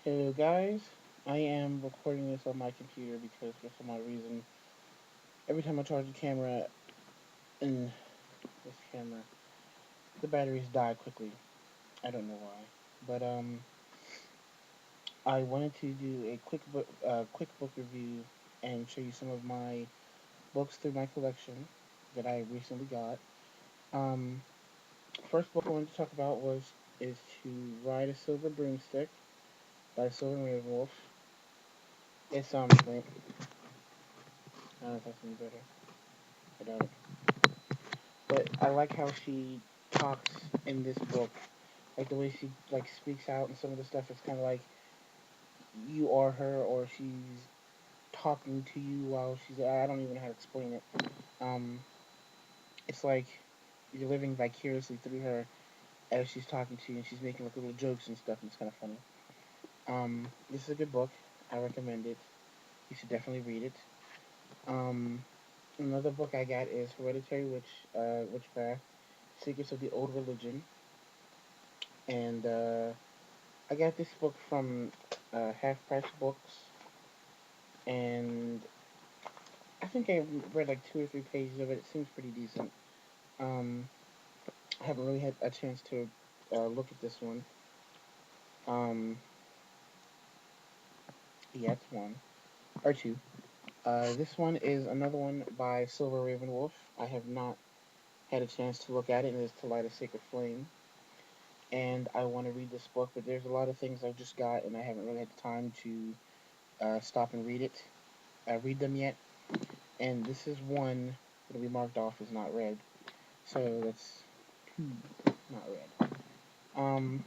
Hello guys, I am recording this on my computer because for some odd reason, every time I charge the camera in this camera, the batteries die quickly. I don't know why, but I wanted to do a quick book review and show you some of my books through my collection that I recently got. Um, First book I wanted to talk about is To Ride a Silver Broomstick by Silver Ravenwolf. It's I don't know if that's any better. I doubt it. But I like how she talks in this book. Like the way she like speaks out and some of the stuff is kind of like you are her or she's talking to you while she's I don't even know how to explain it. Um, it's like you're living vicariously through her as she's talking to you and she's making like little jokes and stuff and it's kind of funny. This is a good book. I recommend it. You should definitely read it. Um, Another book I got is Hereditary Witchcraft: Secrets of the Old Religion, and I got this book from Half Price Books, and I think I read like 2 or 3 pages of it. It seems pretty decent. Um, I haven't really had a chance to look at this one. Um, yeah, it's one or two. This one is another one by Silver Ravenwolf. I have not had a chance to look at it, and it is To Light a Sacred Flame. And I want to read this book, but there's a lot of things I've just got, and I haven't really had the time to stop and read them yet. And this is one that we marked off as not read. So that's two not read. Um,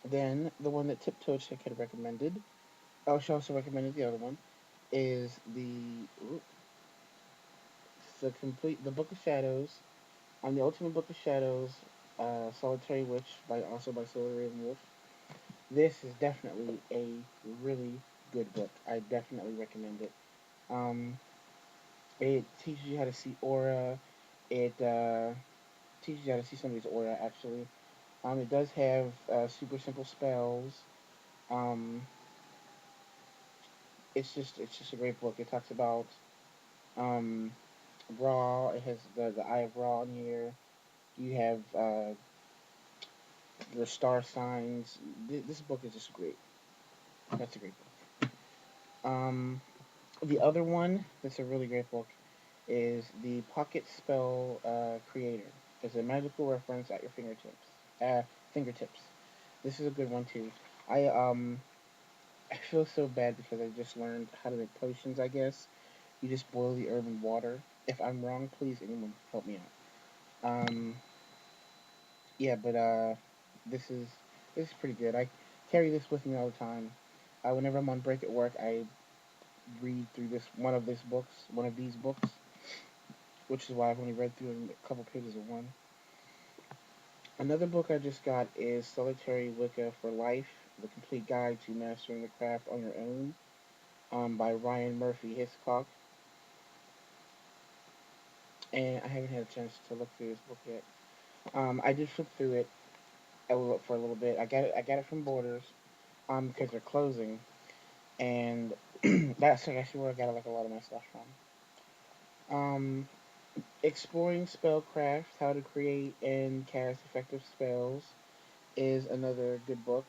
then the one that Tiptoe Chick had recommended, oh, she also recommended the other one, is the Book of Shadows. On the Ultimate Book of Shadows, Solitary Witch by Silver Raven Wolf. This is definitely a really good book. I definitely recommend it. Um, it teaches you how to see aura. It teaches you how to see somebody's aura actually. It does have super simple spells. Um, it's just a great book. It talks about um, Ra. It has the Eye of Ra in here. You have the star signs. This book is just great. That's a great book. The other one that's a really great book is the Pocket Spell Creator. It's a magical reference at your fingertips. Fingertips. This is a good one too. I um I feel so bad because I just learned how to make potions. I guess you just boil the herb in water. If I'm wrong, please anyone help me out. Yeah, but this is pretty good. I carry this with me all the time. Whenever I'm on break at work, I read through one of these books, which is why I've only read through a couple pages of one. Another book I just got is Solitary Wicca for Life: The Complete Guide to Mastering the Craft on Your Own, by Ryan Murphy Hiscock. And I haven't had a chance to look through this book yet. I did flip through it for a little bit. I got it from Borders, because they're closing, and that's actually where I got like a lot of my stuff from. Exploring Spellcraft: How to Create and Cast Effective Spells is another good book.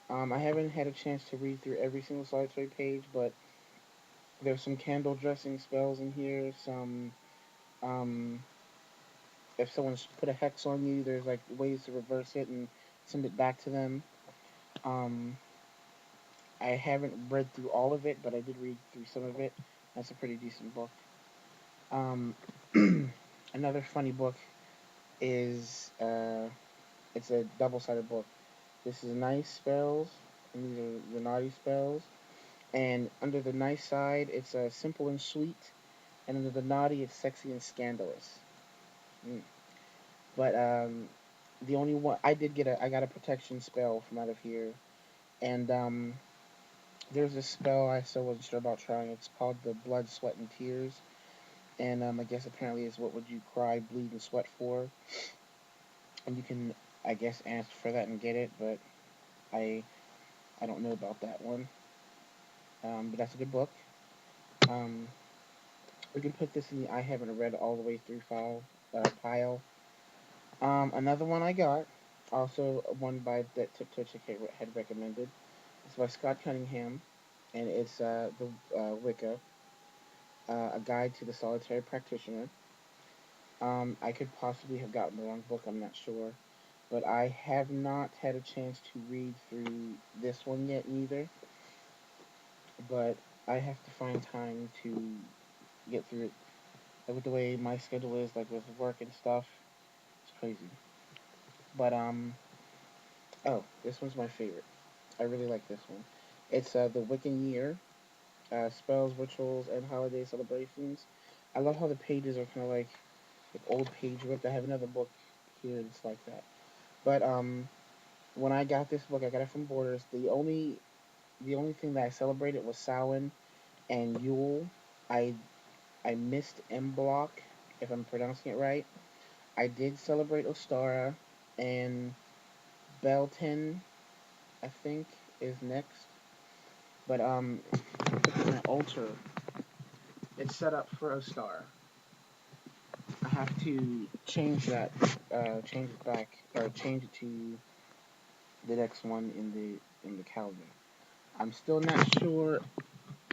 I haven't had a chance to read through every single solitary page, but there's some candle dressing spells in here. Some, um, if someone's put a hex on you, there's like ways to reverse it and send it back to them. Um, I haven't read through all of it, but I did read through some of it. That's a pretty decent book. Um, Another funny book is it's a double-sided book. This is nice spells, and these are the naughty spells. And under the nice side, it's simple and sweet, and under the naughty, it's sexy and scandalous. Mm. But the only one I got a protection spell from out of here, and there's a spell I still wasn't sure about trying. It's called the Blood, Sweat, and Tears, and I guess apparently is what would you cry, bleed, and sweat for, and you can I guess ask for that and get it, but I I don't know about that one, but that's a good book. Um, we can put this in the I haven't read all the way through file pile. Another one I got, also one by that Tiptoe Chick had recommended. It's by Scott Cunningham, and it's the Wicca, a guide to the solitary practitioner. I could possibly have gotten the wrong book. I'm not sure, but I have not had a chance to read through this one yet either. But I have to find time to get through it. Like with the way my schedule is, like with work and stuff, it's crazy. But oh, this one's my favorite. I really like this one. It's the Wiccan Year, spells, rituals, and holiday celebrations. I love how the pages are kind of like old page ripped. I have another book here that's like that. But when I got this book, I got it from Borders. The only thing that I celebrated was Samhain and Yule. I I missed M Block, if I'm pronouncing it right. I did celebrate Ostara, and Belton, I think, is next. But my altar, it's set up for Ostara. I have to change that, change it back, or change it to the next one in the calendar. I'm still not sure.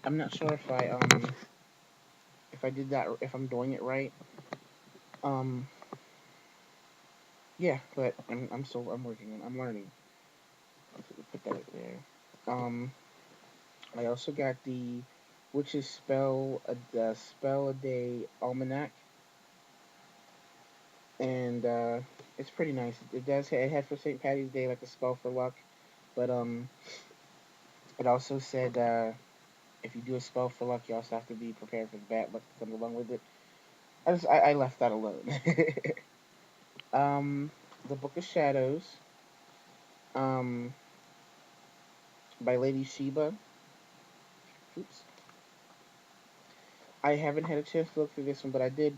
I'm not sure if I did that, if I'm doing it right. Um, yeah, but I'm working on. I'm learning. Put that there. Um, I also got the Witch's Spell a Day Almanac, and it's pretty nice. It had for St. Patty's Day like a spell for luck, but it also said if you do a spell for luck, you also have to be prepared for the bad luck that comes along with it. I left that alone. um, the Book of Shadows, um, by Lady Sheba. Oops. I haven't had a chance to look through this one, but I did.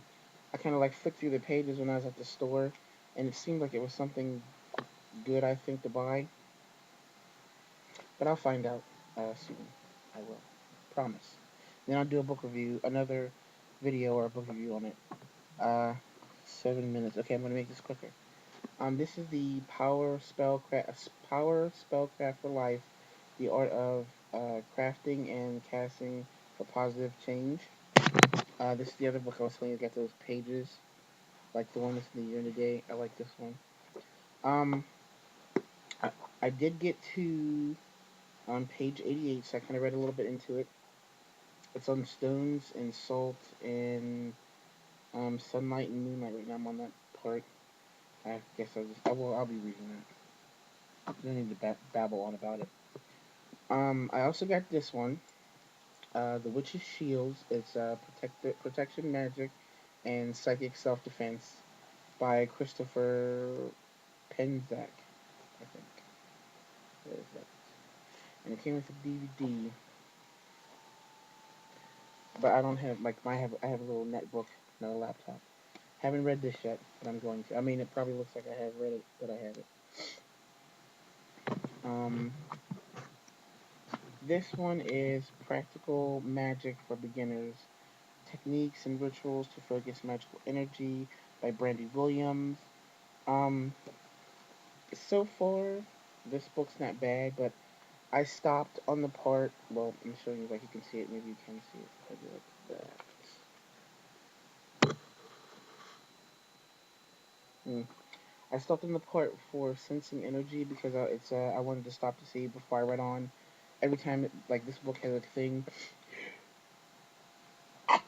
I kind of like flicked through the pages when I was at the store, and it seemed like it was something good. I think to buy, but I'll find out soon. I will, promise. Then I'll do a book review, another video or a book review on it. Uh, 7 minutes. Okay, I'm gonna make this quicker. This is the Power Spellcraft for Life, the art of crafting and casting for positive change. This is the other book I was telling you. Got those pages, like the one that's in the year and a day. I like this one. Um, I, I did get to on page 88, so I kind of read a little bit into it. It's on stones and salt and sunlight and moonlight. Right now, I'm on that part. I guess I'll be reading that. I don't need to babble on about it. I also got this one, The Witch's Shields. It's protection, magic, and psychic self-defense by Christopher Penzak, I think. Where is that? And it came with a DVD, but I don't have like I have a little netbook, not a laptop. Haven't read this yet, but I'm going to. I mean, it probably looks like I have read it, but I haven't. Um, this one is Practical Magic for Beginners: Techniques and Rituals to Focus Magical Energy by Brandy Williams. Um, so far, this book's not bad, but I stopped on the part. Well, I'm showing you like you can see it. Maybe you can see it. If I do like that. Hmm. I stopped on the part for sensing energy because I wanted to stop to see before I read on. Every time like this book has a thing.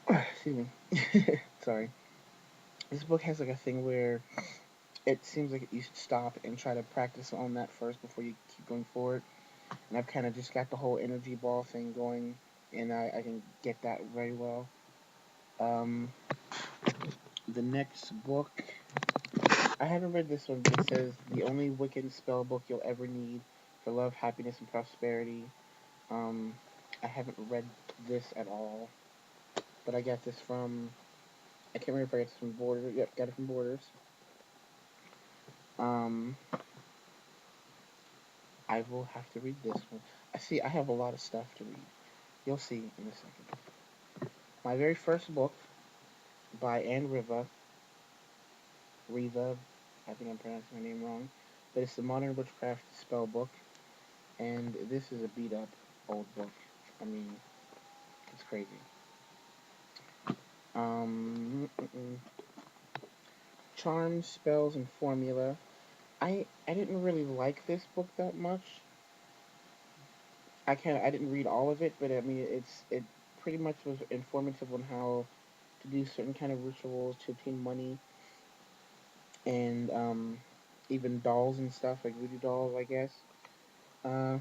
Excuse me. Sorry. This book has like a thing where it seems like you should stop and try to practice on that first before you keep going forward. And I've kind of just got the whole energy ball thing going, and I can get that very well. Um, the next book, I haven't read this one, but it says the only Wiccan spell book you'll ever need for love, happiness, and prosperity. Um, I haven't read this at all, but I got this from. I can't remember if I got this from Borders. Yep, got it from Borders. Um, I will have to read this one. I see. I have a lot of stuff to read. You'll see in a second. My very first book by Anne Riva. I think I'm pronouncing her name wrong, but it's the Modern Witchcraft Spell Book, and this is a beat up old book. I mean, it's crazy. Charms, spells, and formula. I didn't really like this book that much. I didn't read all of it, but I mean it pretty much was informative on how to do certain kind of rituals to obtain money and even dolls and stuff like voodoo dolls, I guess. Uh,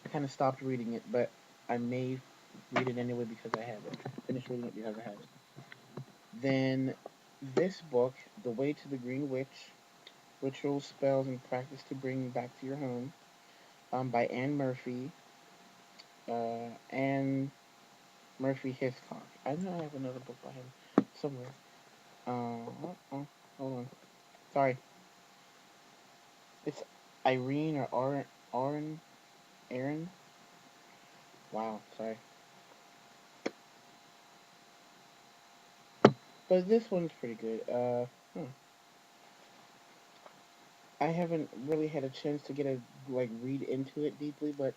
I kind of stopped reading it, but I may read it anyway because I have it. Finish reading it because I have it. Then this book, The Way to the Green Witch: Rituals, Spells, and Practice to Bring Back to Your Home, by Anne Murphy. Anne Murphy Hiscock. I know I have another book by him somewhere. Hold on. Sorry, it's Irene or Aaron. Wow, sorry. But this one's pretty good. I haven't really had a chance to get a read into it deeply, but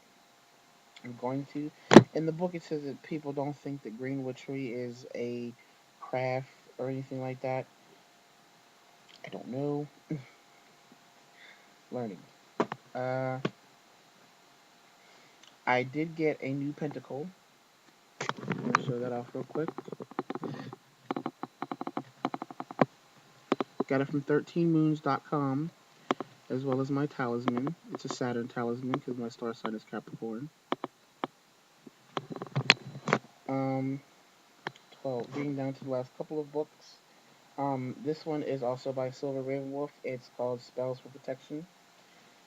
I'm going to. In the book, it says that people don't think that green witchery is a craft or anything like that. I don't know. Learning. Uh, I did get a new pentacle. I'm gonna show that off real quick. Got it from 13moons.com, as well as my talisman. It's a Saturn talisman because my star sign is Capricorn. Um, 12. Getting down to the last couple of books. This one is also by Silver Ravenwolf. It's called Spells for Protection,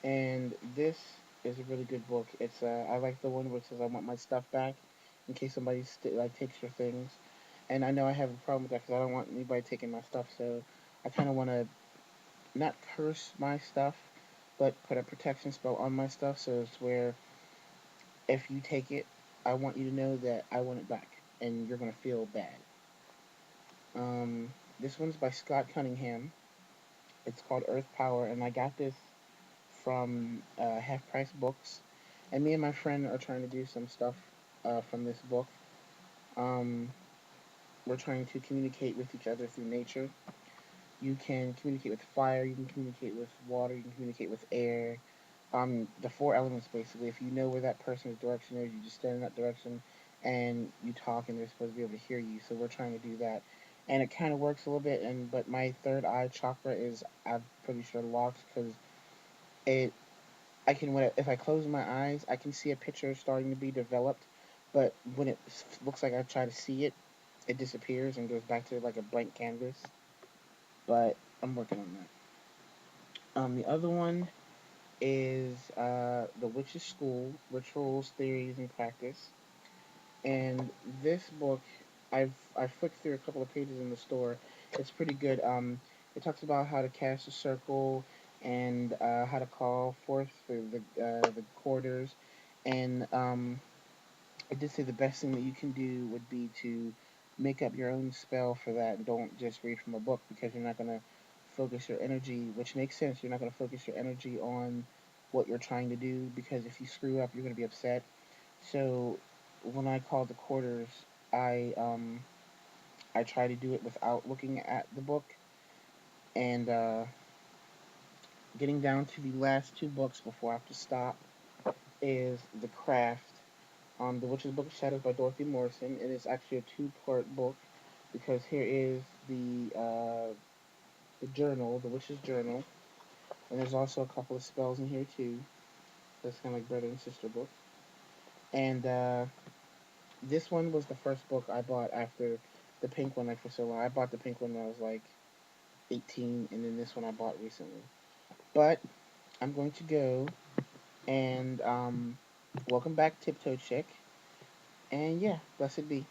and this is a really good book. It's I like the one where it says I want my stuff back in case somebody takes your things, and I know I have a problem with that because I don't want anybody taking my stuff. So I kind of want to not curse my stuff, but put a protection spell on my stuff. So it's where if you take it, I want you to know that I want it back, and you're gonna feel bad. This one's by Scott Cunningham. It's called Earth Power, and I got this from Half Price Books. And me and my friend are trying to do some stuff from this book. Um, we're trying to communicate with each other through nature. You can communicate with fire, you can communicate with water, you can communicate with air. The four elements basically. If you know where that person's direction is, you just stand in that direction and you talk, and they're supposed to be able to hear you. So we're trying to do that, and it kind of works a little bit. And but my third eye chakra is, I'm pretty sure, locked because it I can if I close my eyes, I can see a picture starting to be developed, but when it looks like I try to see it, it disappears and goes back to like a blank canvas. But I'm working on that. The other one is The Witch's School: Rituals, Theories, and Practice. And this book, I've flicked through a couple of pages in the store. It's pretty good. It talks about how to cast a circle and how to call forth for the quarters. And I did say the best thing that you can do would be to make up your own spell for that. And don't just read from a book because you're not gonna focus your energy, which makes sense. You're not gonna focus your energy on what you're trying to do because if you screw up, you're gonna be upset. So when I call the quarters, I um I try to do it without looking at the book. And getting down to the last two books before I have to stop is The Craft. The Witch's Book of Shadows by Dorothy Morrison. It is actually a two-part book because here is the journal, the Witch's Journal, and there's also a couple of spells in here too. That's kind of like brother and sister book. And this one was the first book I bought after the pink one, like for so long. I bought the pink one when I was like 18, and then this one I bought recently. But I'm going to go and welcome back, Tiptoe Chick. And yeah, blessed be.